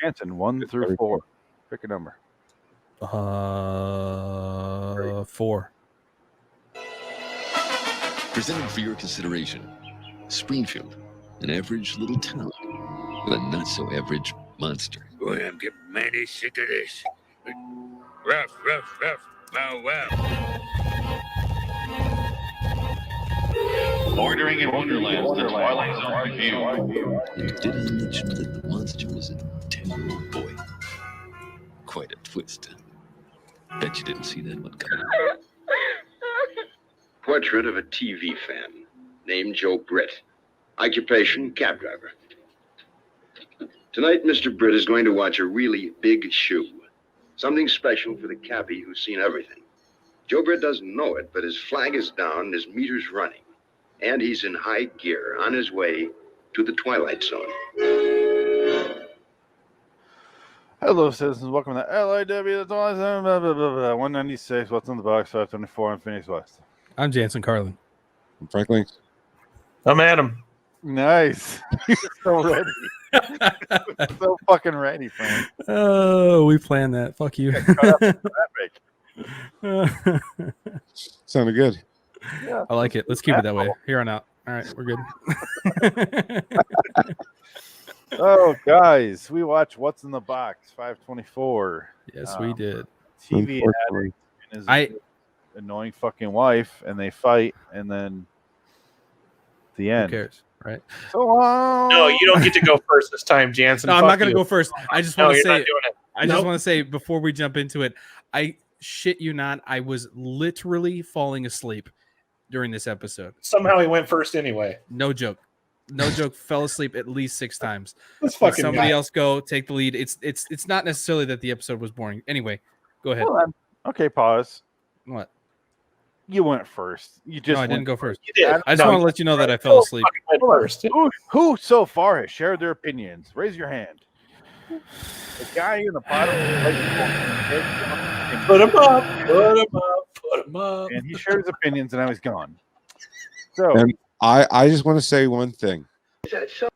Jansen, 1 through 4. Pick a number. 4. Presented for your consideration, Springfield, an average little town, but not so average monster. Boy, I'm getting mighty sick of this. Ruff, ruff, ruff, bow, wow. Bordering in Wonderland, the Twilight Zone review. And did I mention that the monster was a tail? Boy, quite a twist. Bet you didn't see that one coming. Portrait of a TV fan named Joe Britt. Occupation, cab driver. Tonight, Mr. Britt is going to watch a really big shoe. Something special for the cabbie who's seen everything. Joe Britt doesn't know it, but his flag is down, his meter's running. And he's in high gear on his way to the Twilight Zone. Hello, citizens. Welcome to LIW The Twilight Zone. 196. What's in the box? 524 on Phoenix West. I'm Jansen Carlin. I'm Frank Links. I'm Adam. Nice. You're so ready. So fucking ready, Frank. Oh, we planned that. Fuck you. Sounded good. Yeah. I like it. Let's keep it that way. Here on out. All right, we're good. Oh, guys, we watched What's in the Box 524. Yes, we did. TV addict and his annoying fucking wife, and they fight, and then the end. Who cares, right? So No, you don't get to go first this time, Jansen. No, I'm Fuck not going to you. go first. I just No, want to you're say, not doing it. I just want to say before we jump into it, I shit you not, I was literally falling asleep during this episode. Somehow he went first anyway. No joke. No joke. Fell asleep at least 6 times. Let's Let fucking somebody guy. else go take the lead. It's not necessarily that the episode was boring. Anyway, go ahead. Hold on. Okay, pause. What? You went first. You just No, I didn't went go first. You did. I just want to let you know that I fell asleep. Fucking went Hold on. first. Who so far has shared their opinions? Raise your hand. The guy in the bottom Put him up. Put him up. Put him up. and he shared his opinions, and I was gone. So And I just want to say one thing. Sure.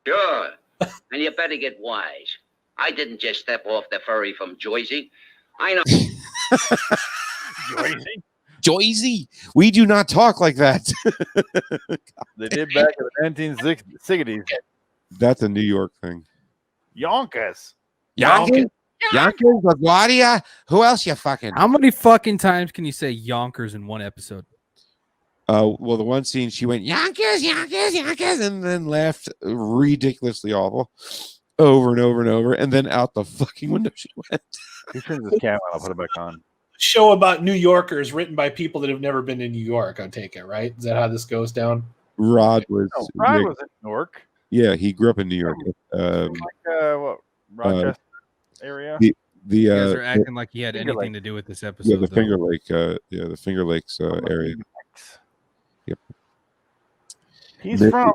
And you better get wise. I didn't just step off the ferry from Jersey. I know. Joyzy, we do not talk like that. they did back in the 1960s. That's a New York thing. Yonkers. Yonkers, LaGuardia. Who else you fucking? How many fucking times can you say Yonkers in one episode? Well, the one scene she went Yonkers, Yonkers, Yonkers, and then laughed ridiculously awful over and over and over, and then out the fucking window she went. He turns his camera on. I'll put it back on. Show about New Yorkers written by people that have never been to New York, I take it, right? Is that how this goes down? Rod was, No, Rod was in New York. yeah, he grew up in New York. What? Rochester area? The You guys are acting like he had Finger anything Lake. to do with this episode. yeah, the though. Finger Lake, the Finger Lakes area. Yep. He's Missy- from.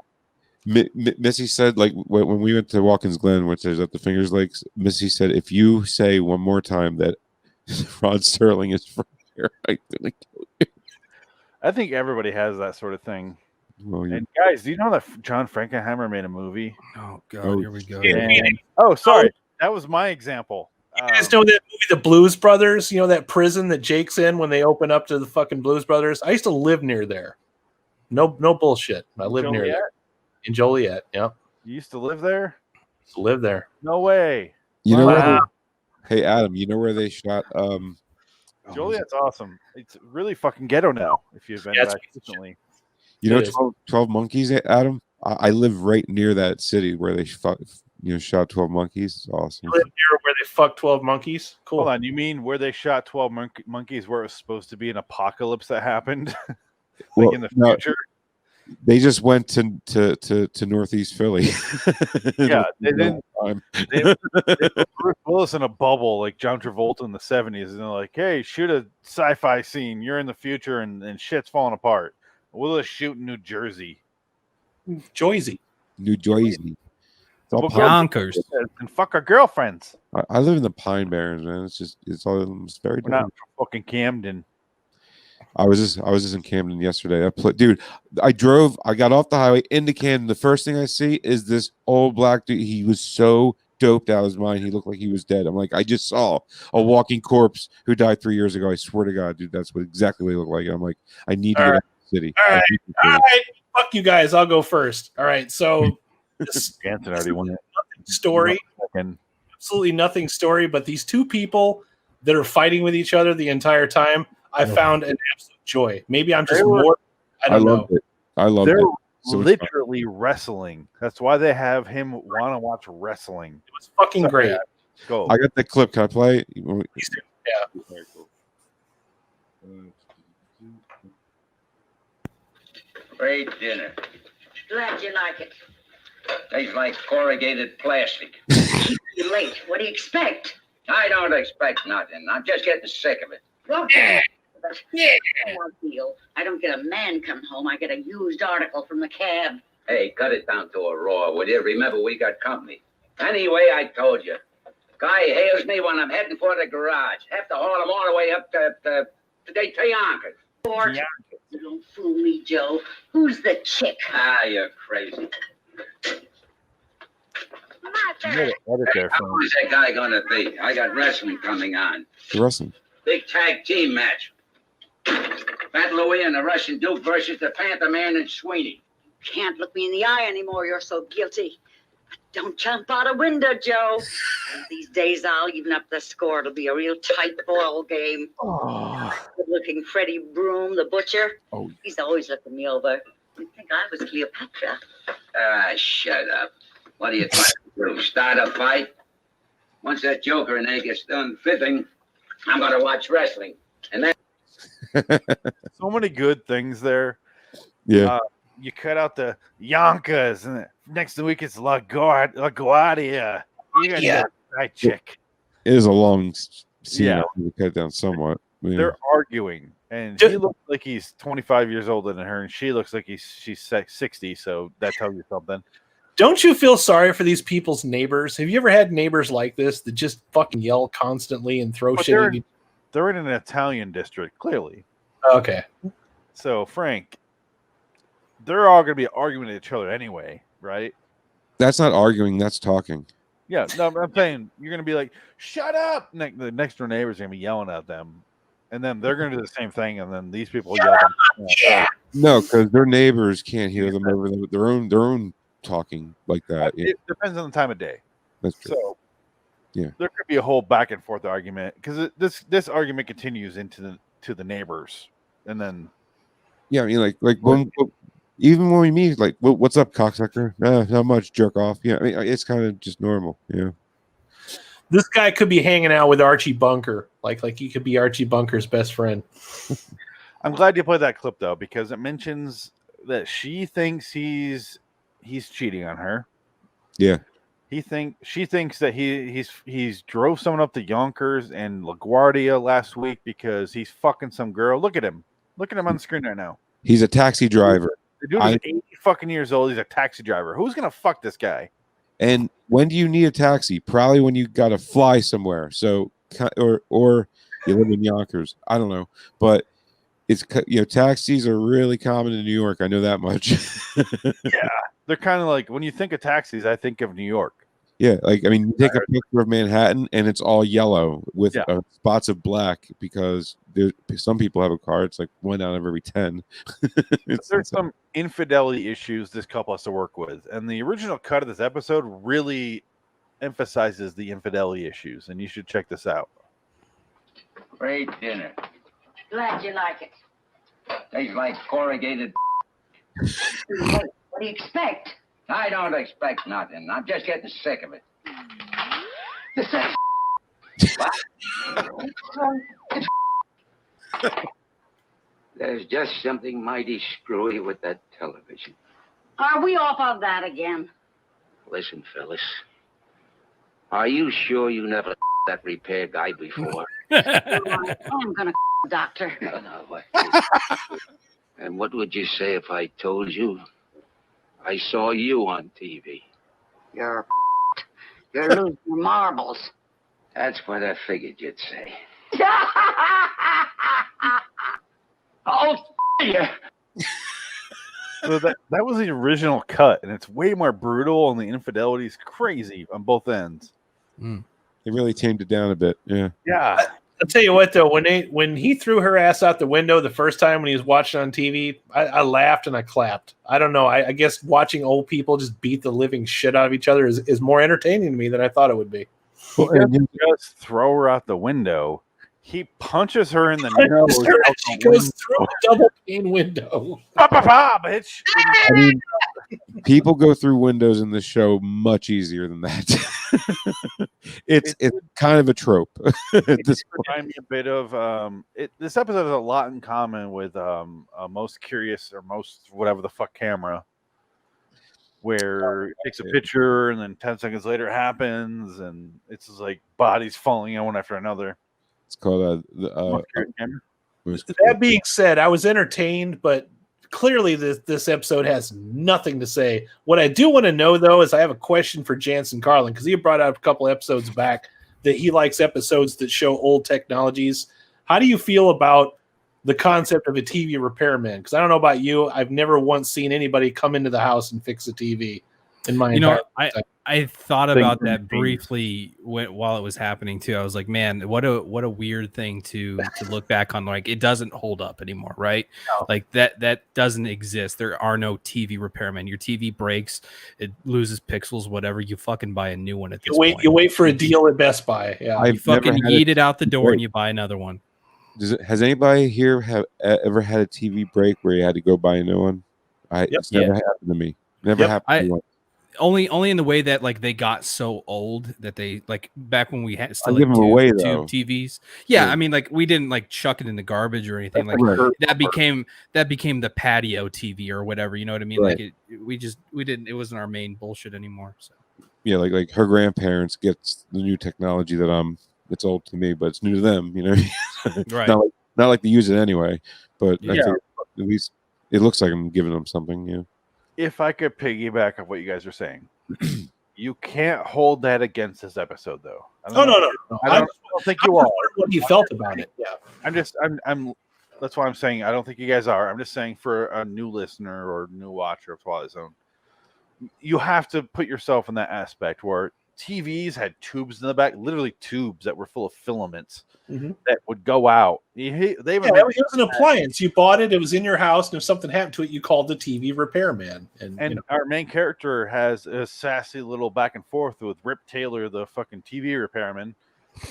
Missy said, like when we went to Watkins Glen, which is at the Fingers Lakes, Missy said, if you say one more time that Rod Sterling is from here, I'm gonna kill you. I think everybody has that sort of thing. Well, yeah. And guys, do you know that John Frankenheimer made a movie? Oh god, Oh, here we go. And, oh, sorry, that was my example. You guys know that movie, The Blues Brothers? You know that prison that Jake's in when they open up to the fucking Blues Brothers? I used to live near there. No bullshit. I live near Joliet? there. In Joliet, yeah. You used to live there? Used to live there. No way. You know Wow. hey Adam, you know where they shot Joliet's awesome. It's really fucking ghetto now. If you've been Yeah, it's back recently, you know It is. 12 Monkeys, Adam? I live right near that city where they shot 12 Monkeys. It's awesome. You live near where they fuck 12 monkeys? Cool. hold on. You mean where they shot 12 monkeys, where it was supposed to be an apocalypse that happened, Well, in the no, future? they just went to Northeast Philly. Yeah, they didn't. Time. They put Bruce Willis in a bubble like John Travolta in the 70s, and they're like, "Hey, shoot a sci-fi scene. You're in the future, and shit's falling apart. We'll just shoot in New Jersey, Joyzy. New Jersey. It's all Well, pine- Yonkers. and fuck our girlfriends. I live in the Pine Barrens, man. It's very We're not different. from fucking Camden. I was just in Camden yesterday. Dude, I got off the highway into Camden. The first thing I see is this old black dude. He was so doped out of his mind. He looked like he was dead. I'm like, I just saw a walking corpse who died 3 years ago. I swear to God, dude, that's exactly what he looked like. I'm like, I need to get out of the city. All right. Fuck you guys. I'll go first. All right. So this Jansen already won it. story, absolutely nothing story, but these two people that are fighting with each other the entire time, I found an absolute joy. Maybe I'm just more. I don't know. I loved They're it. So literally wrestling. That's why they have him want to watch wrestling. It was fucking great. Go. I got the clip. Can I play it? Yeah. Great dinner. Glad you like it. Tastes like corrugated plastic. You're late. What do you expect? I don't expect nothing. I'm just getting sick of it. Okay. Deal. I don't get a man come home. I get a used article from the cab. Hey, cut it down to a raw, would you? Remember, we got company. Anyway, I told you. Guy hails me when I'm heading for the garage. Have to haul him all the way up to Yonkers. Fort. You don't fool me, Joe. Who's the chick? Ah, you're crazy. Edit there, How long is that guy gonna be? I got wrestling coming on. Wrestling. Big tag team match. Fat Louie and the Russian Duke versus the Panther Man and Sweeney. Can't look me in the eye anymore. You're so guilty. Don't jump out a window, Joe. These days I'll even up the score. It'll be a real tight ball game. Good-looking Freddie Broom, the butcher. He's always looking me over. You'd think I was Cleopatra. Ah, shut up. What are you trying to do? Start a fight? Once that Joker and they gets done fibbing, I'm gonna watch wrestling. And then so many good things there. Yeah. You cut out the Yonkers, and next week it's LaGuardia. You're gonna get a side chick. It is a long scene. Yeah. We cut it down somewhat. Yeah. They're arguing, and he looks like he's 25 years older than her, and she looks like she's 60. So that tells you something. Don't you feel sorry for these people's neighbors? Have you ever had neighbors like this that just fucking yell constantly and throw shit at you? They're in an Italian district, clearly. Okay. So, Frank, they're all going to be arguing with each other anyway, right? That's not arguing. That's talking. Yeah. No, I'm saying you're going to be like, shut up. The next door neighbor's going to be yelling at them. And then they're going to do the same thing. And then these people yell at them. Yeah. No, because their neighbors can't hear them over their own talking like that. It depends on the time of day. That's true. So, yeah, there could be a whole back and forth argument because this argument continues into the neighbors, and then yeah, I mean, like even when we meet, like, what's up, cocksucker? Not much, jerk off. Yeah, I mean, it's kind of just normal. Yeah. This guy could be hanging out with Archie Bunker, like he could be Archie Bunker's best friend. I'm glad you played that clip though, because it mentions that she thinks he's cheating on her. Yeah. She thinks that he's drove someone up to Yonkers and LaGuardia last week because he's fucking some girl. Look at him on the screen right now. He's a taxi driver. The dude is 80 fucking years old. He's a taxi driver. Who's gonna fuck this guy? And when do you need a taxi? Probably when you got to fly somewhere. So or you live in Yonkers. I don't know, but it's taxis are really common in New York. I know that much. Yeah, they're kind of like when you think of taxis, I think of New York. Yeah, like I mean, you take a picture of Manhattan and it's all yellow with spots of black because some people have a car. It's like 1 out of every 10. There's some infidelity issues this couple has to work with, and the original cut of this episode really emphasizes the infidelity issues, and you should check this out. Great dinner. Glad you like it. Tastes like corrugated. What do you expect? I don't expect nothing. I'm just getting sick of it. There's just something mighty screwy with that television. Are we off of that again? Listen, Phyllis. Are you sure you never that repair guy before? I'm gonna doctor. No. What? And what would you say if I told you I saw you on TV? You're losing your marbles. That's what I figured you'd say. Oh, yeah. So that was the original cut, and it's way more brutal, and the infidelity is crazy on both ends. They really tamed it down a bit. Yeah. Yeah. I'll tell you what, though, when he threw her ass out the window the first time when he was watching on TV, I laughed and I clapped. I don't know. I guess watching old people just beat the living shit out of each other is more entertaining to me than I thought it would be. He doesn't just throw her out the window. He punches her in the nose. She goes through a double pane window. Bitch. I mean, people go through windows in this show much easier than that. it's kind of a trope. It reminds me a bit of this episode has a lot in common with Most Curious or Most whatever the fuck camera, where it takes a picture and then 10 seconds later it happens, and it's just like bodies falling in one after another. It's called That being said, I was entertained, but clearly this episode has nothing to say. What I do want to know, though, is I have a question for Jansen Carlin, because he brought out a couple episodes back that he likes episodes that show old technologies. How do you feel about the concept of a TV repairman? Because I don't know about you, I've never once seen anybody come into the house and fix a TV in my entire life. I thought about that briefly while it was happening too. I was like, man, what a weird thing to look back on. Like, it doesn't hold up anymore, right? No. Like that doesn't exist. There are no TV repairmen. Your TV breaks, it loses pixels, whatever. You fucking buy a new one at this point. You wait for a deal at Best Buy. Yeah, you fucking yeet it out the door and you buy another one. Has anybody here ever had a TV break where you had to go buy a new one? It's never happened to me. Never happened to me. Only in the way that like they got so old that they like back when we had still give them away tube though. TVs. Yeah, I mean like we didn't like chuck it in the garbage or anything. Like that became the patio TV or whatever. You know what I mean? Right. Like we didn't. It wasn't our main bullshit anymore. So yeah, like her grandparents gets the new technology that it's old to me, but it's new to them. You know, right? Not like they use it anyway, but I think at least it looks like I'm giving them something. Yeah. If I could piggyback on what you guys are saying, you can't hold that against this episode, though. No. I don't think you are. What you felt about it? Yeah. I'm. That's why I'm saying I don't think you guys are. I'm just saying for a new listener or new watcher of Twilight Zone, you have to put yourself in that aspect where TVs had tubes in the back, literally tubes that were full of filaments that would go out. It was an appliance. You bought it. It was in your house, and if something happened to it, you called the TV repairman. And our main character has a sassy little back and forth with Rip Taylor, the fucking TV repairman.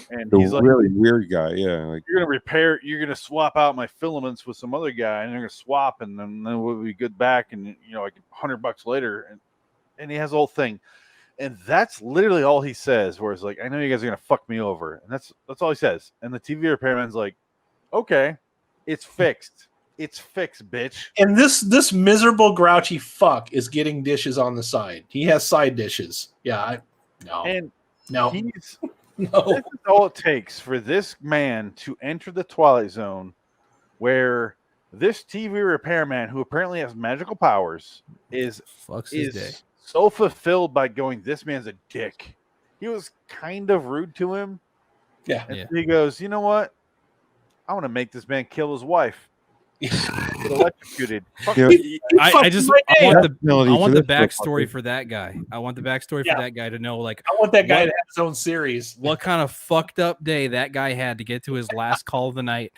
And he's like, really weird guy. Yeah, like you're gonna swap out my filaments with some other guy, and they're gonna swap, and then we'll be good back. And like $100 later, and he has the whole thing. And that's literally all he says, where it's like, I know you guys are going to fuck me over. And that's all he says. And the TV repairman's like, okay, it's fixed. It's fixed, bitch. And this miserable, grouchy fuck is getting dishes on the side. He has side dishes. Yeah, no. This is all it takes for this man to enter the Twilight Zone, where this TV repairman, who apparently has magical powers, is his day. So fulfilled by going, this man's a dick. He was kind of rude to him. Yeah. And he goes, you know what? I want to make this man kill his wife. Get electrocuted. I want the backstory for that guy. I want the backstory for that guy to know, like, I want that guy to have his own series. What kind of fucked up day that guy had to get to his last call of the night,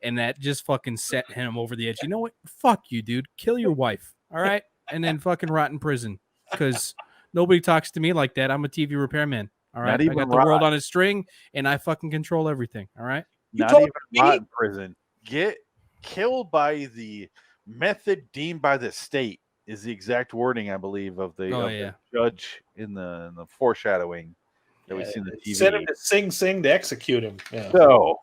and that just fucking set him over the edge. You know what? Fuck you, dude. Kill your wife. All right? And then fucking rot in prison. Because nobody talks to me like that. I'm a TV repairman. All right. I got the world on a string, and I fucking control everything. All right. Not even rot in prison. Get killed by the method deemed by the state is the exact wording, I believe, of the judge in the foreshadowing that we see in the TV. Send him to Sing Sing to execute him. Yeah. So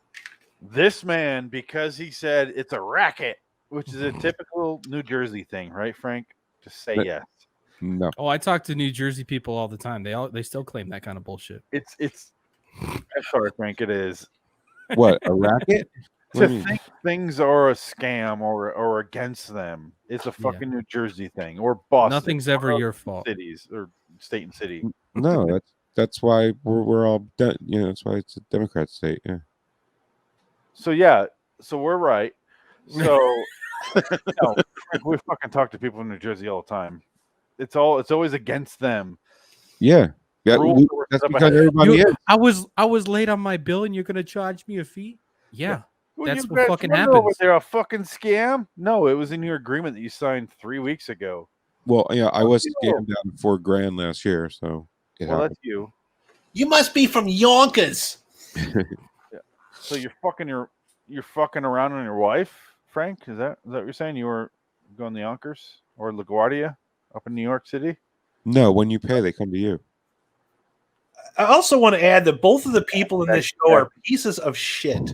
this man, because he said it's a racket, which is a typical New Jersey thing, right, Frank? Just say yes. No. Oh, I talk to New Jersey people all the time. They still claim that kind of bullshit. It's I'm sorry, Frank, it is. What, a racket? To think things are a scam or against them, it's a fucking New Jersey thing, or Boston. Nothing's ever your fault. Cities or state and city. No, that's why we're all done. That's why it's a Democrat state. Yeah. So we're right. So No, we fucking talk to people in New Jersey all the time. It's always against them. Yeah. Yeah, Rules that's up because ahead. everybody is. I was late on my bill, and you're gonna charge me a fee? Yeah, Well, that's you what guys fucking wonder happens. Over there, a fucking scam? No, it was in your agreement that you signed 3 weeks ago. Well, yeah, I was No. scammed out of $4,000 last year, so it Well, happened. that's you. You must be from Yonkers. So you're fucking around on your wife, Frank? Is that what you're saying? You were going to Yonkers or LaGuardia up in New York City? No, when you pay, they come to you. I also want to add that both of the people in this show are pieces of shit.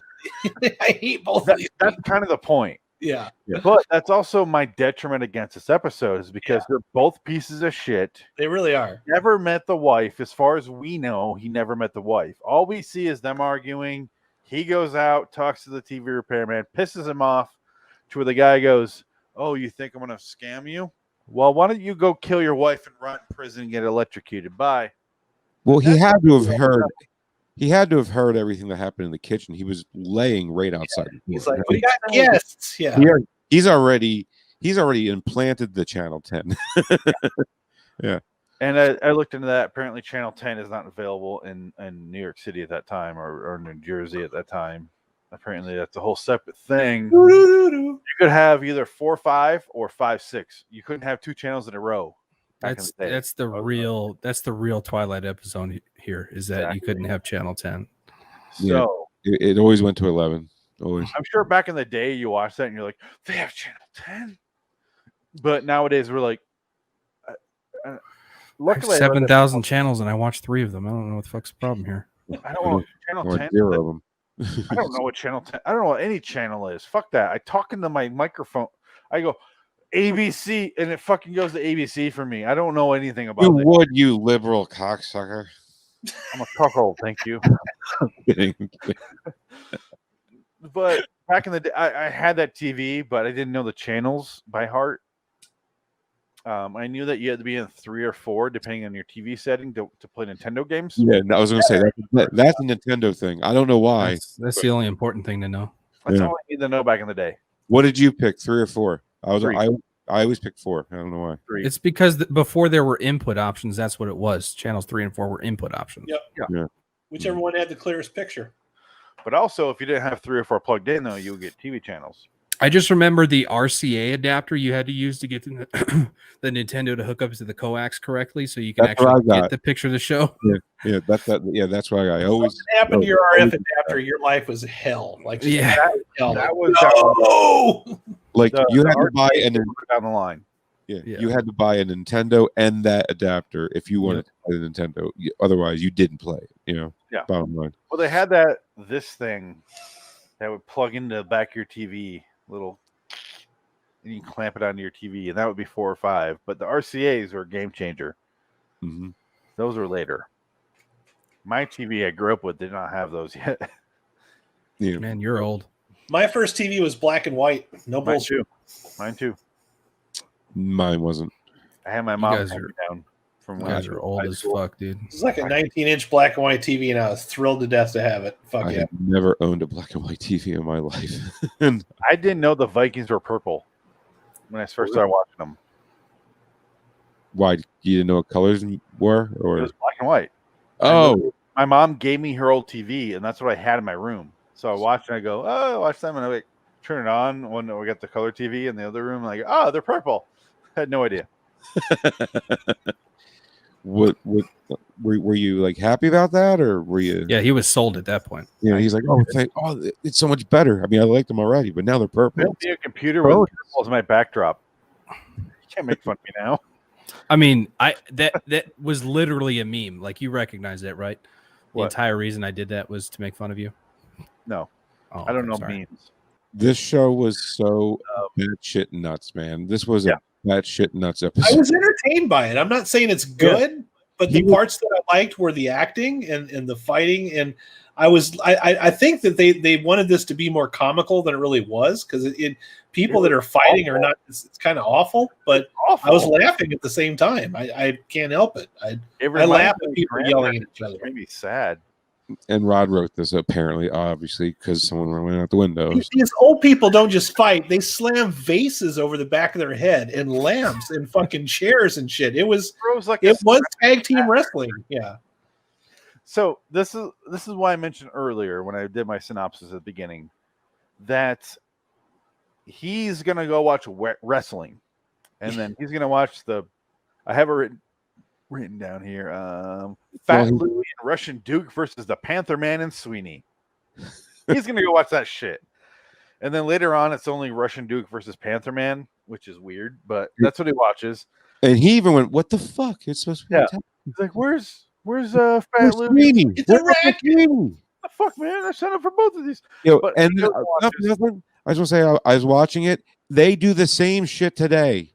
I hate both of these. That's kind of the point. Yeah. But that's also my detriment against this episode is because they're both pieces of shit. They really are. Never met the wife. As far as we know, he never met the wife. All we see is them arguing. He goes out, talks to the TV repairman, pisses him off to where the guy goes, "Oh, you think I'm going to scam you? Well, why don't you go kill your wife and rot in prison and get electrocuted? Bye." Well, he had to have heard. He had to have heard everything that happened in the kitchen. He was laying right outside. He's like, "We got guests." Yeah. He's already implanted the Channel 10. Yeah. And I looked into that. Apparently, Channel 10 is not available in New York City at that time or New Jersey at that time. Apparently, that's a whole separate thing. You could have either 4-5 or 5-6. You couldn't have two channels in a row. That's the real Twilight episode here. Is that you couldn't have Channel 10? So it always went to 11. Always. I'm sure back in the day you watched that and you're like, they have Channel 10. But nowadays we're like, luckily 7,000 channels and I watched 3 of them. I don't know what the fuck's the problem here. I don't know Channel 10. 0 of them. I don't know what Channel 10. I don't know what any channel is. Fuck that. I talk into my microphone. I go ABC and it fucking goes to ABC for me. I don't know anything about You it. would, you liberal cocksucker. I'm a cuckold, thank you. But back in the day, I had that TV, but I didn't know the channels by heart. I knew that you had to be in 3 or 4, depending on your TV setting, to play Nintendo games. Yeah, I was going to say that's a Nintendo thing. I don't know why. That's the only important thing to know. That's all I need to know back in the day. What did you pick? 3 or 4? 3. I always pick 4. I don't know why. 3. It's because before there were input options, that's what it was. Channels 3 and 4 were input options. Yep. Yeah. Whichever one had the clearest picture. But also, if you didn't have 3 or 4 plugged in, though, you would get TV channels. I just remember the RCA adapter you had to use to get the Nintendo to hook up to the coax correctly, so you can actually get the picture of the show. Yeah, that's what I always. Something happened to your RF adapter, your life was hell. Like That was like you had to buy down the line. Yeah, you had to buy a Nintendo and that adapter if you wanted to play the Nintendo. Otherwise, you didn't play it. Yeah. Bottom line. Well, they had this thing that would plug into the back of your TV, and you can clamp it onto your TV, and that would be 4 or 5. But the RCA's were a game changer. Mm-hmm. Those were later. My TV I grew up with did not have those yet. Yeah. Man, you're old. My first TV was black and white. No bullshit. Mine too. Mine wasn't. I had my mom guys hand me down from You when guys are old as fuck, dude. It's like a 19-inch black and white TV, and I was thrilled to death to have it. Fuck I yeah. have never owned a black and white TV in my life. I didn't know the Vikings were purple when I first started watching them. Why? You didn't know what colors were? Or It was black and white. oh, My mom gave me her old TV, and that's what I had in my room. So I watched and I go, oh, watch them, and I like turn it on when we got the color TV in the other room. Like, oh, they're purple. I had no idea. what were you like happy about that, or were you? Yeah, he was sold at that point. He's like, it's so much better. I mean, I liked them already, but now they're purple. Built me a computer with purple as my backdrop. You can't make fun of me now. I mean, that was literally a meme. Like, you recognize that, right? The What? entire reason I did that was to make fun of you. No, Oh, I don't okay, know sorry. memes. This show was so batshit nuts, man. This was a batshit nuts episode. I was entertained by it. I'm not saying it's good, but the parts that I liked were the acting and the fighting. And I think that they wanted this to be more comical than it really was, because people that are fighting are not. It's kind of awful, but I was laughing at the same time. I can't help it. I laugh at people yelling at each other. It made me sad. And Rod wrote this apparently, obviously, because someone went out the window. These old people don't just fight; they slam vases over the back of their head and lamps and fucking chairs and shit. It was tag team wrestling. Yeah. So this is why I mentioned earlier when I did my synopsis at the beginning that he's gonna go watch wrestling, and then he's gonna watch I have it written down here. Fat Louie and Russian Duke versus the Panther Man and Sweeney. He's gonna go watch that shit, and then later on it's only Russian Duke versus Panther Man, which is weird, but that's what he watches. And he even went, "What the fuck? It's supposed to be." He's like, "Where's Fat Louie? It's a racket. The fuck, man! I signed up for both of these." Yo, and nothing. I was gonna say I was watching it. They do the same shit today.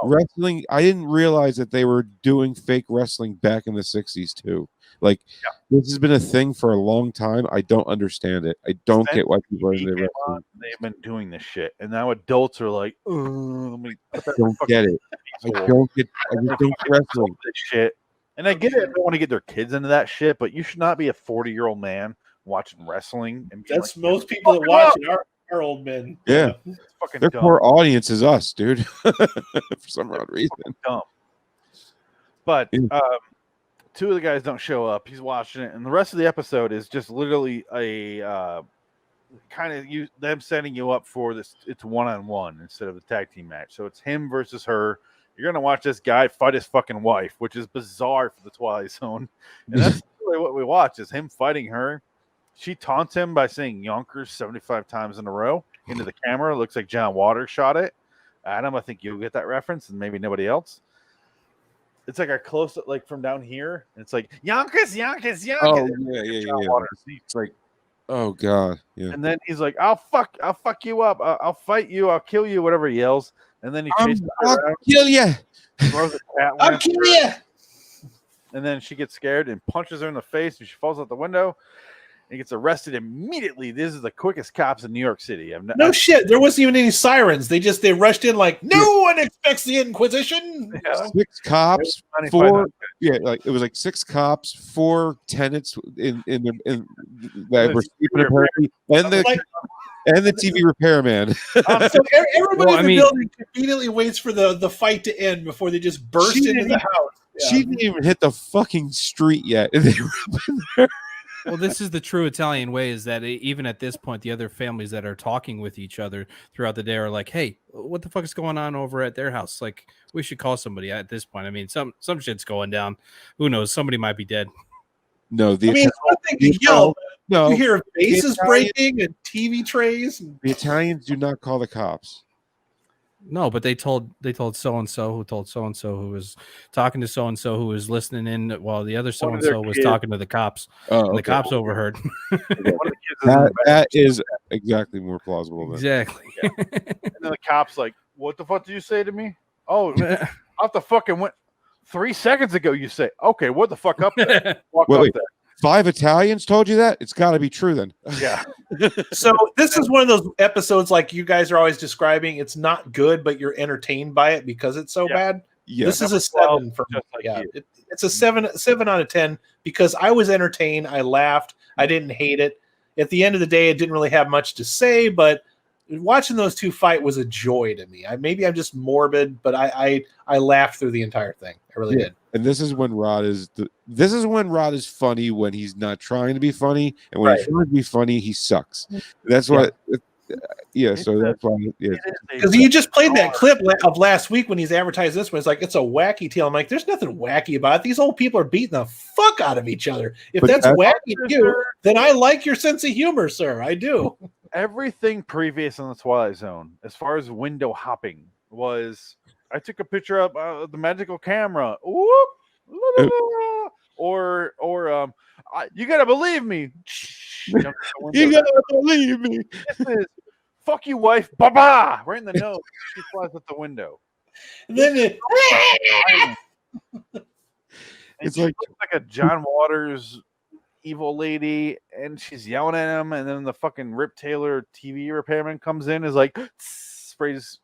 Wrestling. I didn't realize that they were doing fake wrestling back in the 60s too. This has been a thing for a long time. I don't understand it. I don't get why people are into wrestling. They've been doing this shit, and now adults are like, I don't get it. I just don't wrestling this shit. And I get it. They want to get their kids into that shit, but you should not be a 40-year-old man watching wrestling. And that's like, most people that watch it are old men. Yeah, their core audience is us, dude. For some odd reason. Dumb. But two of the guys don't show up. He's watching it, and the rest of the episode is just literally a kind of them setting you up for this. It's one-on-one instead of a tag team match. So it's him versus her. You're gonna watch this guy fight his fucking wife, which is bizarre for the Twilight Zone. And that's really what we watch is him fighting her. She taunts him by saying Yonkers 75 times in a row into the camera. It looks like John Waters shot it. Adam, I think you'll get that reference, and maybe nobody else. It's like a close up, like from down here. And it's like Yonkers, Yonkers, Yonkers. Oh yeah. It's like, oh god, yeah. And then he's like, I'll fuck you up. I'll fight you. I'll kill you. Whatever he yells. And then he chases her I'll around. kill you. Throws a cat I'll kill you. And then she gets scared and punches her in the face, and she falls out the window. And gets arrested immediately. This is the quickest cops in New York City. No shit. There wasn't even any sirens. They rushed in like no one expects the Inquisition. Yeah. 6 cops, 4. Yeah, like it was like 6 cops, 4 tenants in that were sleeping apparently, and the TV repairman. So everybody in the building conveniently waits for the fight to end before they just burst into the house. Yeah. She didn't even hit the fucking street yet, and they were up in there. Well, this is the true Italian way, is that even at this point, the other families that are talking with each other throughout the day are like, hey, what the fuck is going on over at their house? Like, we should call somebody at this point. I mean, some shit's going down. Who knows? Somebody might be dead. No, it's one thing to yell. No, you hear vases breaking and TV trays. The Italians do not call the cops. No, but they told so-and-so who told so-and-so who was talking to so-and-so who was listening in while the other so-and-so was talking to the cops. Oh, and the cops overheard. that is exactly more plausible. Exactly. Yeah. And then the cops like, what the fuck did you say to me? Oh, off the fucking went 3 seconds ago you say, okay, what the fuck up there? Walk up there. 5 Italians told you that? It's got to be true then. Yeah. So this is one of those episodes like you guys are always describing. It's not good, but you're entertained by it because it's so bad. Yeah. This is a 7 for me. It's a 7 out of 10 because I was entertained. I laughed. I didn't hate it. At the end of the day, it didn't really have much to say, but watching those two fight was a joy to me. Maybe I'm just morbid, but I laughed through the entire thing. I really did. And this is when Rod is funny when he's not trying to be funny, and when he's trying to be funny, he sucks. That's what. Yeah, so that's why. Because you just played that clip of last week when he's advertised this one. It's like it's a wacky tale. I'm like, there's nothing wacky about it. These old people are beating the fuck out of each other. If that's wacky to you, then I like your sense of humor, sir. I do. Everything previous on the Twilight Zone, as far as window hopping, was I took a picture of the magical camera. Whoop, or you gotta believe me. You gotta believe me. This is fuck you, wife. Ba-ba! Right in the nose. She flies out the window. And then it's like a John Waters evil lady, and she's yelling at him, and then the fucking Rip Taylor TV repairman comes in, is like sprays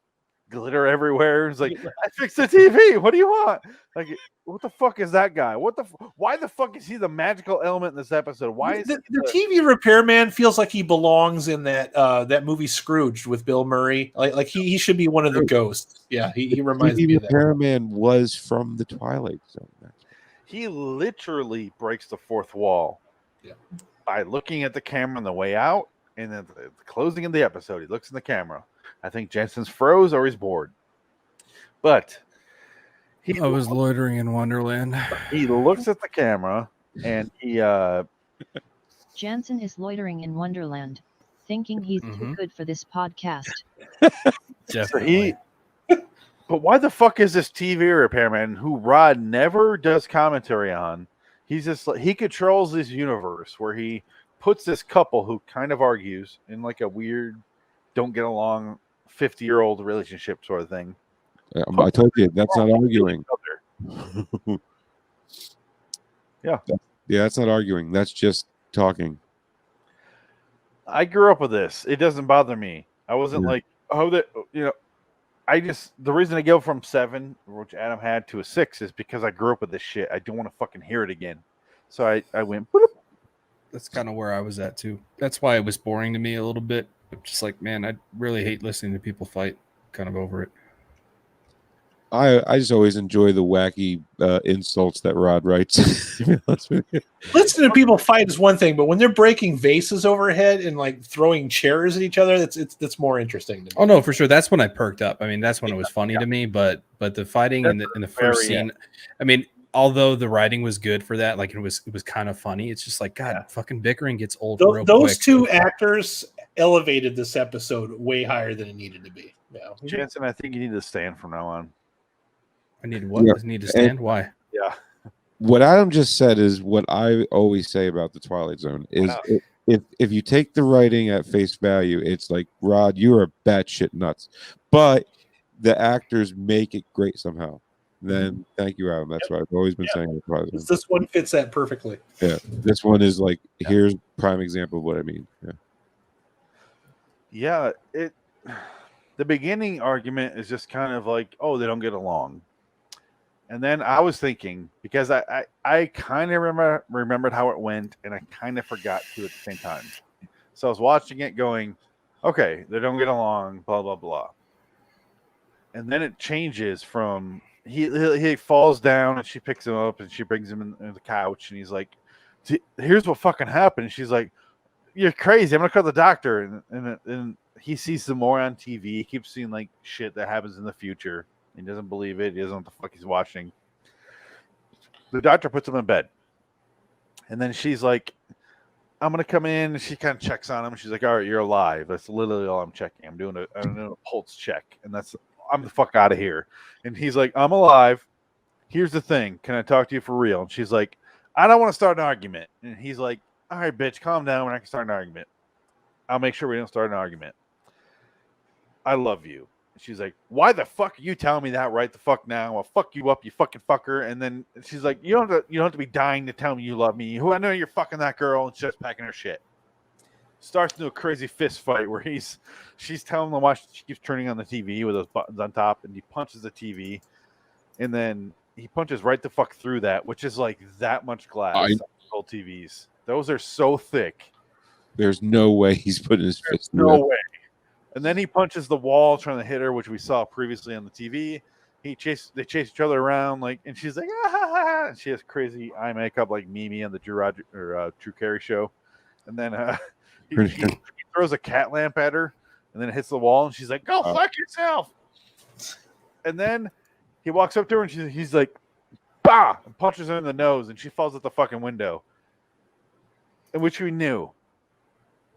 glitter everywhere. It's like, I fixed the TV. What do you want? Like, what the fuck is that guy? Why the fuck is he the magical element in this episode? Why is the TV repairman feels like he belongs in that movie Scrooge with Bill Murray? Like he should be one of the ghosts. Yeah, he reminds me of that. Repairman was from the Twilight Zone. He literally breaks the fourth wall by looking at the camera on the way out, and then the closing of the episode, he looks in the camera. I think Jensen's froze or he's bored. But I was loitering in Wonderland. He looks at the camera and he Jansen is loitering in Wonderland, thinking he's too good for this podcast. Definitely. But why the fuck is this TV repairman who Rod never does commentary on? He's just like, he controls this universe where he puts this couple who kind of argues in like a weird, don't get along 50-year-old relationship sort of thing. I told you that's not arguing. Yeah, that's not arguing. That's just talking. I grew up with this. It doesn't bother me. I wasn't like, oh, that the reason I go from 7, which Adam had, to a 6 is because I grew up with this shit. I don't want to fucking hear it again. So I went. Boop. That's kind of where I was at too. That's why it was boring to me a little bit. Just like, man, I really hate listening to people fight. Kind of over it. I just always enjoy the wacky insults that Rod writes. Listening to people fight is one thing, but when they're breaking vases overhead and like throwing chairs at each other, that's more interesting to me. Oh no, for sure. That's when I perked up. I mean, that's when it was funny to me. But the fighting in the first scene, I mean, although the writing was good for that, like it was kind of funny. It's just like, God, fucking bickering gets old. Real those quick. two actors elevated this episode way higher than it needed to be. Yeah. Jansen, I think you need to stand from now on. I need what? I need to stand? Why? Yeah. What Adam just said is what I always say about the Twilight Zone is if you take the writing at face value, it's like, Rod, you are batshit nuts. But the actors make it great somehow. Then thank you, Adam. That's what I've always been saying. The Twilight Zone. This one fits that perfectly. Yeah. This one is like, here's prime example of what I mean. Yeah. The beginning argument is just kind of like, oh, they don't get along. And then I was thinking, because I kind of remembered how it went, and I kind of forgot to at the same time. So I was watching it going, okay, they don't get along, blah, blah, blah. And then it changes from, he falls down, and she picks him up, and she brings him in the couch, and he's like, here's what fucking happened. And she's like, you're crazy. I'm going to call the doctor. And he sees some more on TV. He keeps seeing like shit that happens in the future. He doesn't believe it. He doesn't know what the fuck he's watching. The doctor puts him in bed. And then she's like, I'm going to come in. And she kind of checks on him. She's like, all right, you're alive. That's literally all I'm checking. I'm doing a pulse check. And I'm the fuck out of here. And he's like, I'm alive. Here's the thing. Can I talk to you for real? And she's like, I don't want to start an argument. And he's like, all right, bitch, calm down. We're not going to start an argument. I'll make sure we don't start an argument. I love you. She's like, why the fuck are you telling me that right the fuck now? I'll fuck you up, you fucking fucker. And then she's like, you don't have to be dying to tell me you love me. Who I know you're fucking that girl, and she's packing her shit. Starts into a crazy fist fight where she's telling him to watch. She keeps turning on the TV with those buttons on top, and he punches the TV, and then he punches right the fuck through that, which is like that much glass. Old TVs, those are so thick. There's no way he's putting his fist through. No way. And then he punches the wall trying to hit her, which we saw previously on the TV. They chase each other around, like, and she's like, ah, and she has crazy eye makeup like Mimi on the Drew Carey show. And then he throws a cat lamp at her, and then it hits the wall, and she's like, go fuck yourself. And then he walks up to her, and he's like, bah, and punches her in the nose, and she falls out the fucking window. And which we knew,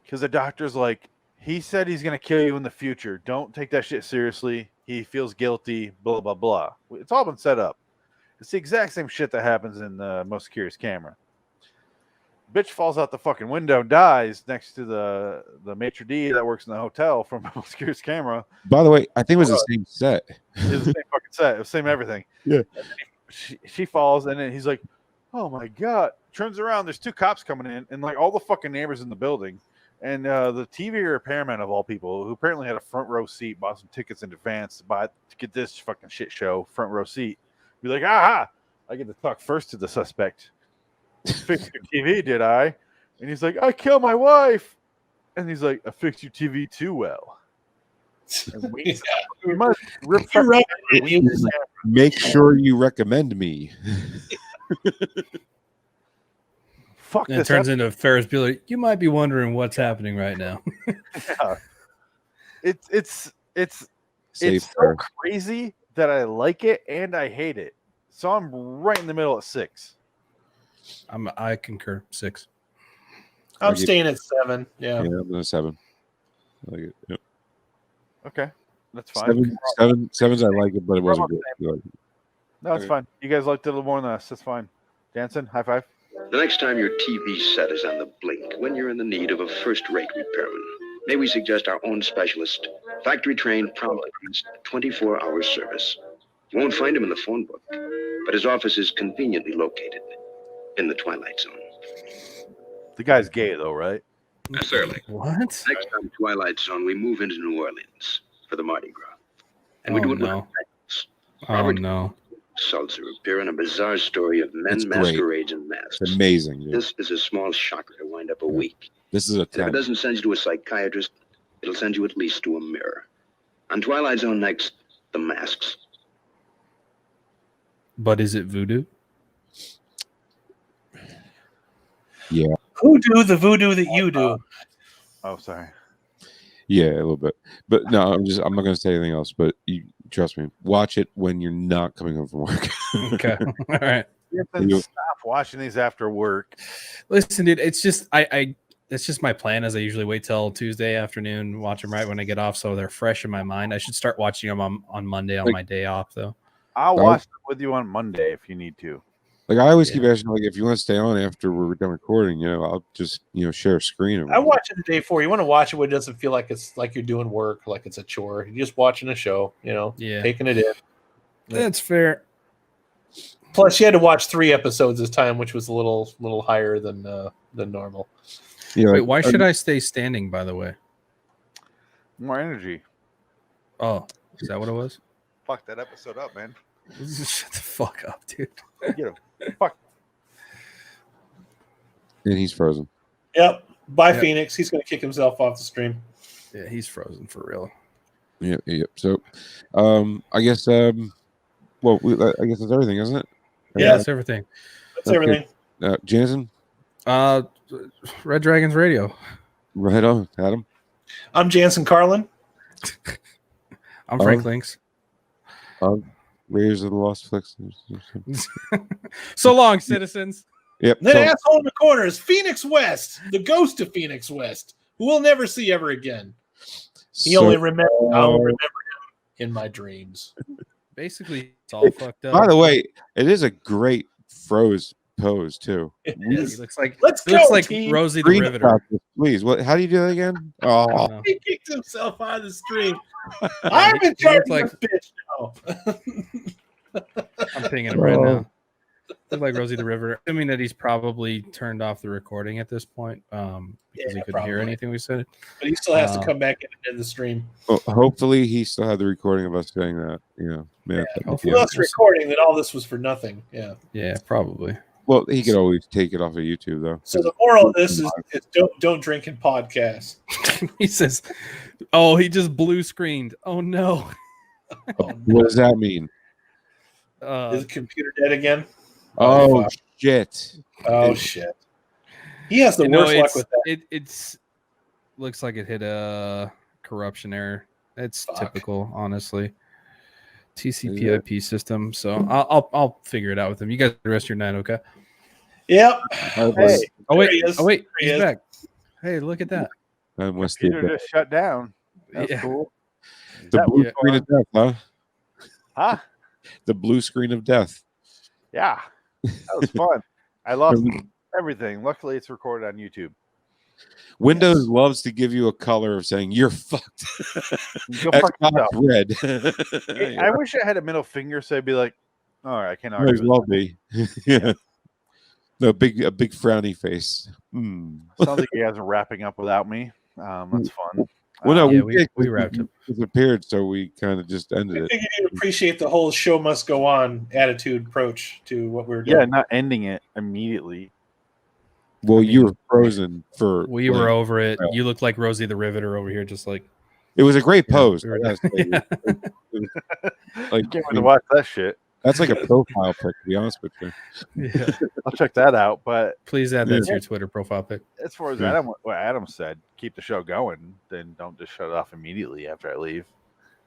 because the doctor's like, he said he's going to kill you in the future. Don't take that shit seriously. He feels guilty, blah, blah, blah. It's all been set up. It's the exact same shit that happens in Most Curious Camera. Bitch falls out the fucking window, dies next to the maitre d' that works in the hotel from Most Curious Camera. By the way, I think it was the same set. It was the same fucking set. It was the same everything. Yeah. She falls, and then he's like, oh, my God. Turns around. There's 2 cops coming in, and like all the fucking neighbors in the building. And the TV repairman of all people, who apparently had a front row seat, bought some tickets in advance to get this fucking shit show, front row seat, be like, aha, I get to talk first to the suspect. Fixed your TV, did I? And he's like, I killed my wife. And he's like, I fixed your TV too well. And we must rip Make sure you recommend me. Fuck And it this turns up. into Ferris Bueller. You might be wondering what's happening right now. Yeah. It's Safe so there. crazy that I like it and I hate it. So I'm right in the middle at 6. I concur. 6. I'm staying at 7. Yeah, I'm going to 7. I like it. Yep. Okay, that's fine. 7's I like it, but it wasn't good. No, it's fine. You guys liked it a little more than us. That's fine. Jansen, high five. The next time your TV set is on the blink, when you're in the need of a first-rate repairman, may we suggest our own specialist, factory-trained, prompt, 24-hour service. You won't find him in the phone book, but his office is conveniently located in the Twilight Zone. The guy's gay, though, right? That's early. What? Next time, Twilight Zone, we move into New Orleans for the Mardi Gras. And we do it with Oh Robert no. Seltzer appear in a bizarre story of men, It's great. masquerades, and masks. It's amazing. Dude. This is a small shocker to wind up a week. This is a And if it 10. doesn't send you to a psychiatrist, it'll send you at least to a mirror. On Twilight Zone next, the masks. But is it voodoo? Yeah. Who do the voodoo that you do? Oh, sorry. Yeah, a little bit. But no, I'm not going to say anything else. But you trust me, watch it when you're not coming home from work. Okay. All right. Stop watching these after work. Listen, dude, it's just it's just my plan as I usually wait till Tuesday afternoon, watch them right when I get off so they're fresh in my mind. I should start watching them on Monday on my day off though. I'll watch it with you on Monday if you need to. Like I always keep asking, like if you want to stay on after we're done recording, I'll just share a screen. I watch it the day before. You want to watch it when it doesn't feel like it's like you're doing work, like it's a chore. You're just watching a show, taking it in. That's fair. Plus, you had to watch 3 episodes this time, which was a little higher than normal. Yeah. Wait, why should I stay standing? By the way, More energy. oh, is that what it was? Fuck that episode up, man. Shut the fuck up, dude. Get him. Fuck. And he's frozen. Yep. Bye, Yep. Phoenix. He's going to kick himself off the stream. Yeah, he's frozen for real. Yep. So, I guess I guess that's everything, isn't it? Yeah, that's everything. That's everything. Jansen, Red Dragons Radio. right on, Adam. I'm Jansen Carlin. I'm Frank Links. Raiders of the Lost Flicks. So long, citizens. Yep. That asshole in the corner is Phoenix West, the ghost of Phoenix West, who we'll never see ever again. I'll remember him in my dreams. Basically, it's all fucked up. By the way, it is a great froze pose too. It He is. looks like Let's he looks go, like team. Rosie the Read Riveter. about this, please. What? How do you do that again? Oh, He kicked himself out of the stream. I'm in he charge looks of this bitch now. I'm pinging him right now. Look like Rosie the Riveter. Assuming that he's probably turned off the recording at this point, because he couldn't hear probably. anything we said. But he still has to come back in the stream. well, hopefully he still had the recording of us saying that. Man. If he was recording, then all this was for nothing. Yeah. Yeah, probably. Well, he could always take it off of YouTube though. So the moral of this is don't drink and podcast. He says, "Oh, he just blue screened. Oh no." What does that mean? Is the computer dead again? Oh fuck. shit! Oh shit! He has the worst luck with that. It's looks like it hit a corruption error. It's Fuck. typical, honestly. TCP/IP system. So I'll figure it out with him. You guys the rest of your night, okay? Yep. Oh There wait, he is. he's There he is. back. Hey, look at that. And what's Computer the just shut down. That's Yeah. cool. blue screen of death, huh? Huh? The blue screen of death. Yeah. That was fun. I lost everything. Luckily, it's recorded on YouTube. Windows loves to give you a color of saying you're fucked. Go fuck Xbox yourself. red. I wish I had a middle finger, so I'd be like, all right, I can't Might argue. as with well that. be. Yeah. No, a big frowny face. Sounds like you guys are wrapping up without me. That's fun. Well, no, Yeah, we we wrapped up. It appeared, so we kind of just ended I it. figured you'd appreciate the whole show must go on attitude approach to what we were doing. Yeah, not ending it immediately. Well, you were frozen for. We were over it. You look like Rosie the Riveter over here, just like. It was a great pose. we were- I gotta say. Like, Can't wait to watch that shit. That's like a profile pic, to be honest with you. Yeah. I'll check that out. But Please add that to your Twitter profile pic. as far as Yeah. what Adam said, keep the show going. Then don't just shut it off immediately after I leave.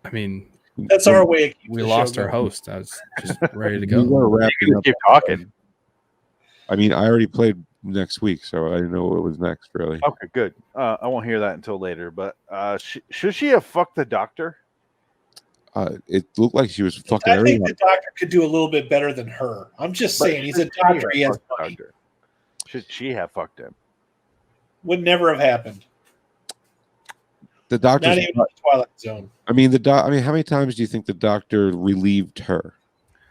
I mean, That's our way. Of keeping we the lost show our going. host. I was just ready to We go. were wrapping You can up. keep talking. I mean, I already played next week, so I didn't know what was next, really. Okay, good. I won't hear that until later. But should she have fucked the doctor? It looked like she was fucking I think everyone. the doctor could do a little bit better than her. I'm just saying, he's a doctor. He has money. Should she have fucked him? Would never have happened. The doctor. Not even in the Twilight Zone. I mean, I mean, how many times do you think the doctor relieved her?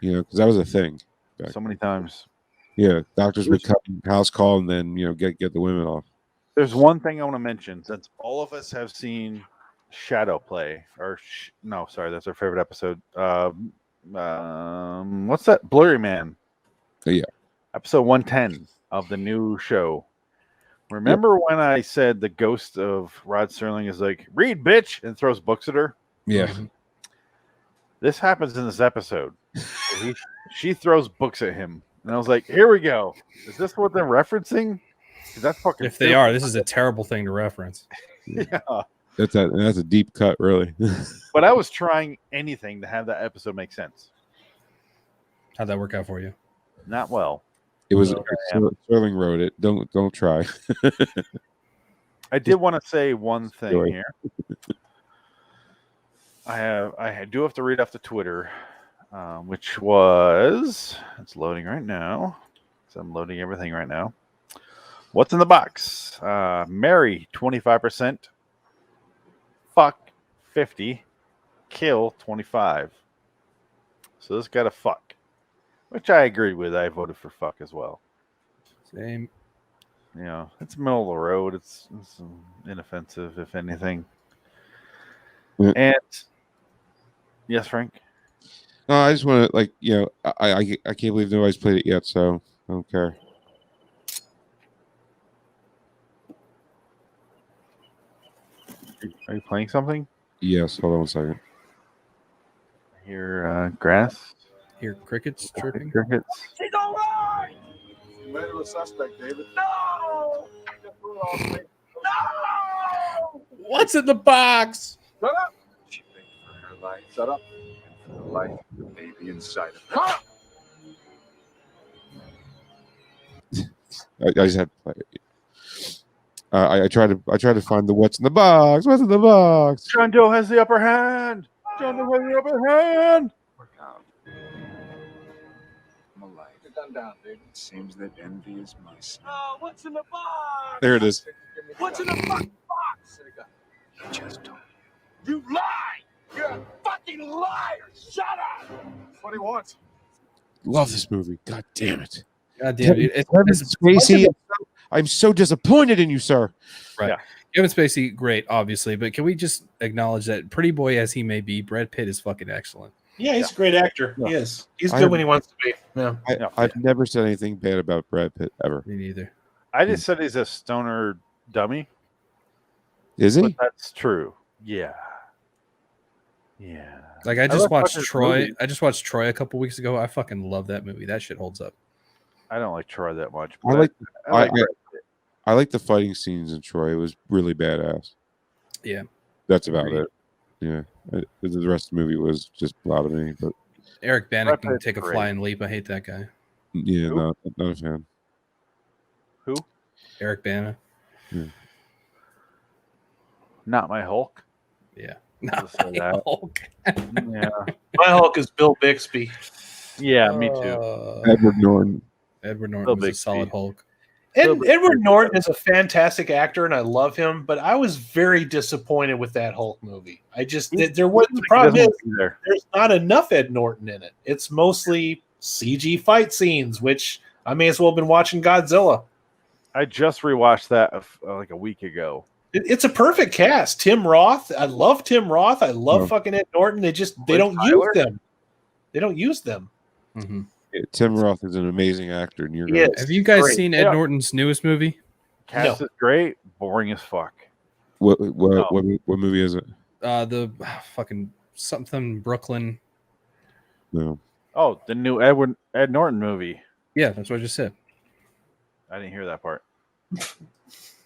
You know, because that was a thing. So many times. Yeah, doctors would come house call and then get the women off. There's one thing I want to mention. Since all of us have seen Shadow Play, or no, sorry, that's our favorite episode. What's that? Blurry Man. Yeah. Episode 110 of the new show. Remember when I said the ghost of Rod Serling is like, read, bitch, and throws books at her? Yeah. This happens in this episode. She throws books at him. And I was like, here we go. Is this what they're referencing? 'Cause that's fucking If they are, this is a terrible thing to reference. Yeah. That's a deep cut, really. But I was trying anything to have that episode make sense. How'd that work out for you? Not well. It was Sterling wrote it. Don't try. I did want to say one thing Sorry. here. I do have to read off the Twitter, which was, it's loading right now. So I'm loading everything right now. What's in the box? Marry 25%, fuck 50, kill 25. So this got a fuck, which I agree with. I voted for fuck as well. Same. You know, it's middle of the road. It's inoffensive, if anything. Yeah. And yes, Frank. No, I just want to I can't believe nobody's played it yet, so I don't care. Are you playing something? Yes, hold on one second. I hear grass. Hear crickets chirping. Crickets. She's all right! You made her a suspect, David. No! No! What's in the box? Shut up! She paid for her life. Shut up. And for the life of the baby inside of her. I just had to play it. I tried to find the what's in the box. What's in the box? John Doe has the upper hand. John Doe has the upper hand. Work out. I'm alive. Get done down, David. It seems that envy is my sin. Oh, what's in the box? There it is. What's in the fucking box? You just don't. You lie! You're a fucking liar! Shut up! That's what he wants. Love this movie. God damn it. God damn it. Kevin Spacey, I'm so disappointed in you, sir. Right. Yeah. Kevin Spacey, great, obviously, but can we just acknowledge that pretty boy as he may be, Brad Pitt is fucking excellent. Yeah, he's a great actor. Yeah. He is. He's good when he wants to be. Yeah. I've never said anything bad about Brad Pitt ever. Me neither. I just said he's a stoner dummy. Is he? But that's true. Yeah. Yeah. Like I just watched fucking Troy. movies. I just watched Troy a couple weeks ago. I fucking love that movie. That shit holds up. I don't like Troy that much. I but like I I like the fighting scenes in Troy. It was really badass. Yeah. That's about it. Yeah. The rest of the movie was just blah to me, but Eric Bana can Pitt's take a great. flying leap. I hate that guy. yeah, Who? not a fan. Who? Eric Bana. Not my Hulk. Yeah. I'll say that. Hulk. Yeah. My Hulk is Bill Bixby. Yeah, me too. Edward Norton. Edward Bill Norton was a Bixby. solid Hulk. Edward Norton is a fantastic actor, and I love him. But I was very disappointed with that Hulk movie. I just there was the problem is Either. there's not enough Ed Norton in it. It's mostly CG fight scenes, which I may as well have been watching Godzilla. I just rewatched that like a week ago. It's a perfect cast. Tim Roth. I love Tim Roth. I love fucking Ed Norton. They don't use them. They don't use them. Mm-hmm. Yeah, Tim Roth is an amazing actor. And Have you guys seen Ed Norton's newest movie? Cast is great, boring as fuck. What movie is it? The fucking something Brooklyn. No. Oh, the new Ed Norton movie. Yeah, that's what I just said. I didn't hear that part.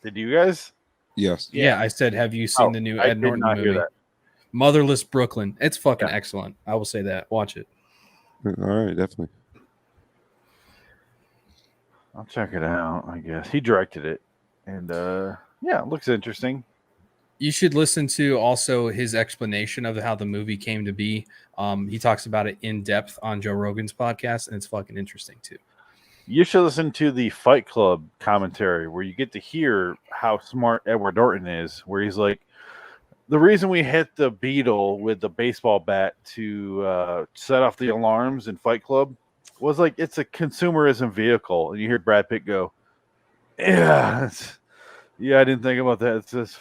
Did you guys? Yes. Yeah, I said, have you seen the new Ed Norton movie? Motherless Brooklyn. It's fucking excellent. I will say that. Watch it. All right, definitely. I'll check it out, I guess. He directed it. And yeah, it looks interesting. You should listen to also his explanation of how the movie came to be. He talks about it in depth on Joe Rogan's podcast, and it's fucking interesting too. You should listen to the Fight Club commentary where you get to hear how smart Edward Norton is, where he's like, the reason we hit the beetle with the baseball bat to set off the alarms in Fight Club was like, it's a consumerism vehicle. And you hear Brad Pitt go, yeah, I didn't think about that. It's just...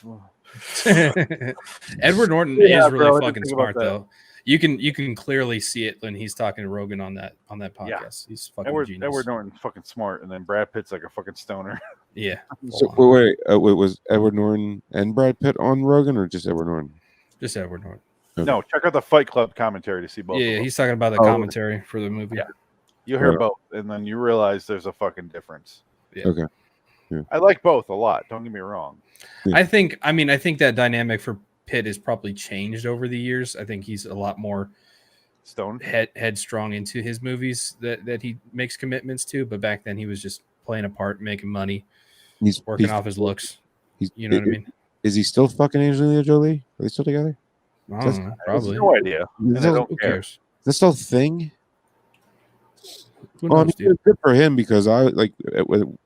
Edward Norton is really fucking smart though. You can clearly see it when he's talking to Rogan on that podcast. Yeah. He's fucking genius. Edward Norton's fucking smart, and then Brad Pitt's like a fucking stoner. Yeah. So wait, was Edward Norton and Brad Pitt on Rogan, or just Edward Norton? Just Edward Norton. Okay. No, check out the Fight Club commentary to see both. Yeah, he's talking about the commentary for the movie. Yeah, you hear both, and then you realize there's a fucking difference. Yeah. Okay. Yeah. I like both a lot. Don't get me wrong. I think that dynamic for Pitt has probably changed over the years. I think he's a lot more headstrong into his movies that he makes commitments to. But back then he was just playing a part, making money, working off his looks. You know what I mean? Is he still fucking Angelina Jolie? Are they still together? I don't know, probably. No idea. Who cares? Is this still a thing? Who Well, I knows, mean, it's good for him because I like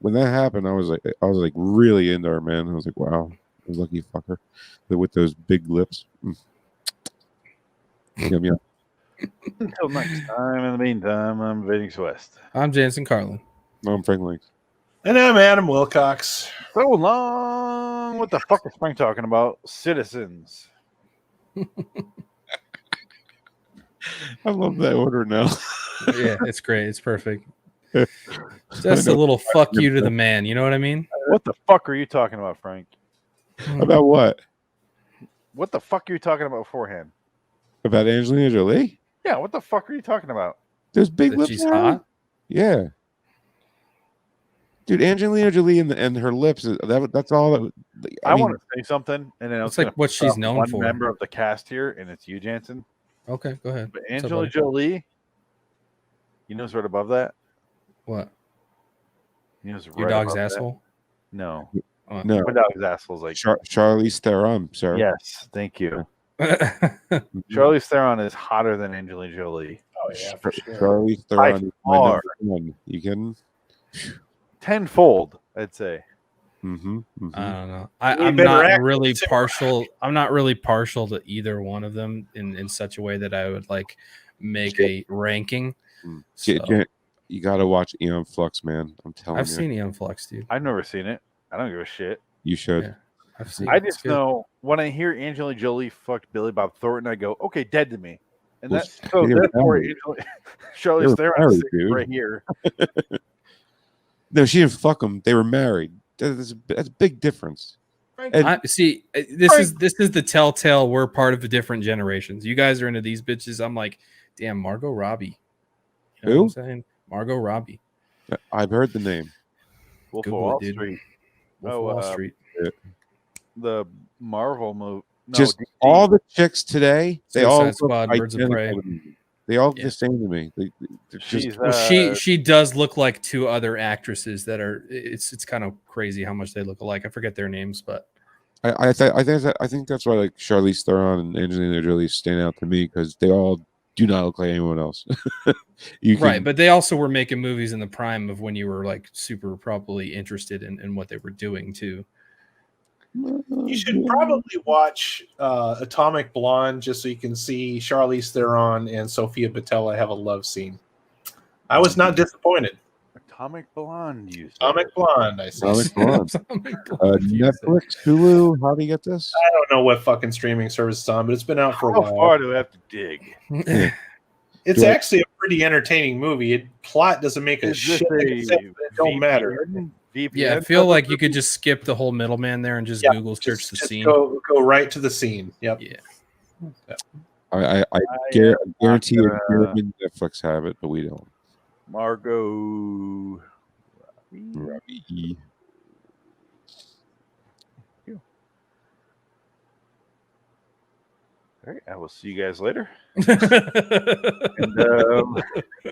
when that happened. I was like really into her, man. I was like, wow, lucky fucker with those big lips. Yum, yum. Until next time. In the meantime, I'm Vinny West. I'm Jansen Carlin. I'm Frank Links. And I'm Adam Wilcox. So long. What the fuck is Frank talking about? Citizens. I love that order now. Yeah, it's great. It's perfect. Just a little fuck you to the man. You know what I mean? What the fuck are you talking about, Frank? About what? What the fuck are you talking about beforehand? About Angelina Jolie? Yeah, what the fuck are you talking about? There's big That lips. she's now? hot? Yeah. Dude, Angelina Jolie and her lips, that's all that I want to say something, and then It's like what she's known one for. member of the cast here, and it's you, Jansen. Okay, go ahead. But What's up, Angela buddy? Jolie, you know what's right above that? What? You know what's right Your dog's above that? asshole? No. No. My dog's asshole is like... Charlize Theron, sir. Yes, thank you. Charlize Theron is hotter than Angelina Jolie. Oh yeah, for sure. Charlize Theron is my far. number one. You kidding? Tenfold, I'd say. Mm-hmm. I don't know. We I'm better not act really too. partial. I'm not really partial to either one of them in such a way that I would like make a ranking. So, You got to watch Eon Flux, man. I'm telling I've you. seen Eon Flux, dude. I've never seen it. I don't give a shit. You should. Yeah, I've seen I it. just It's good. know when I hear Angelina Jolie fucked Billy Bob Thornton, I go, okay, dead to me. And Well, that's so they were therefore married. Charlize were Theron married, is dude. right here. No, she didn't fuck them. They were married. That's a big difference. And See, this is the telltale. We're part of the different generations. You guys are into these bitches. I'm like, damn, Margot Robbie. You know Who? what I'm saying? Margot Robbie. I've heard the name. Wolf of Google Wall it, dude. Street. Wolf of Wall Street. The Marvel movie. No, Just DC. all the chicks today, they all Suicide look Squad, Birds of identical Prey. to me. They all look Yeah. the same to me. They're just, She's, Well, she does look like two other actresses that are. It's kind of crazy how much they look alike. I forget their names, but I think that's why like Charlize Theron and Angelina Jolie stand out to me because they all do not look like anyone else. right. But they also were making movies in the prime of when you were like super probably interested in what they were doing too. You should probably watch Atomic Blonde just so you can see Charlize Theron and Sophia Boutella have a love scene. I was not disappointed. Atomic Blonde. You said. Atomic Blonde, I see. Atomic Blonde. Atomic Blonde, you said. Netflix, Hulu. How do you get this? I don't know what fucking streaming service it's on, but it's been out for a How while. far do we have to dig? It's Do I- actually a pretty entertaining movie. Plot doesn't make a Is this shit a of sense, but it don't matter. VPN? Yeah, I feel like you could just skip the whole middleman there and just Google search the scene. Go right to the scene. Yep. Yeah. I guarantee you, Netflix have it, but we don't. Margot Robbie. All right, I will see you guys later.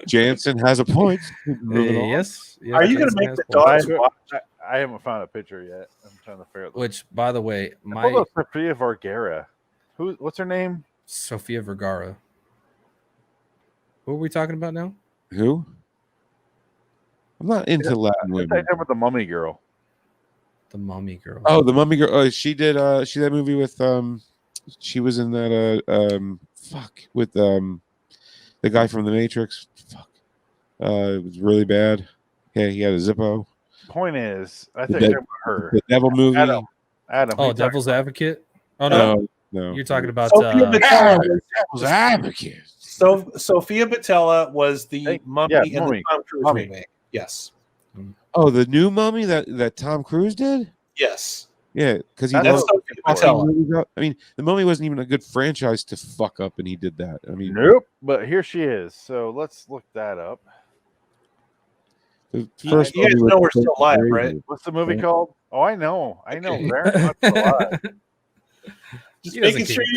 Jansen has a point. Moving on. Yes. Are you going to make the dogs watch? I haven't found a picture yet. I'm trying to figure out. Which, by the way, What about Sofia Vergara? What's her name? Sofia Vergara. Who are we talking about now? Who? I'm not into Latin women. I'm talking about the Mummy Girl. The Mummy Girl. Oh, the Mummy Girl. Oh, she did. She did that movie with She was in that. With the guy from The Matrix. Fuck. It was really bad. Yeah, he had a Zippo. Point is, I think about her. The Devil movie. Adam. Oh, Devil's Advocate. Oh no, no. You're talking about Sophia Boutella. Devil's Advocate. So Sophia Boutella was the mummy in the Mummy. Tom Cruise remake. Yes. Oh, the new Mummy that Tom Cruise did. Yes. Yeah, because he That's loves. Sophia Boutella. I mean, the Mummy wasn't even a good franchise to fuck up, and he did that. I mean, Nope. But here she is. So let's look that up. the You first guys movie know was we're still so live, crazy. right? What's the movie Yeah. called? Oh, I know. Very much alive. Just He doesn't making keep sure it you're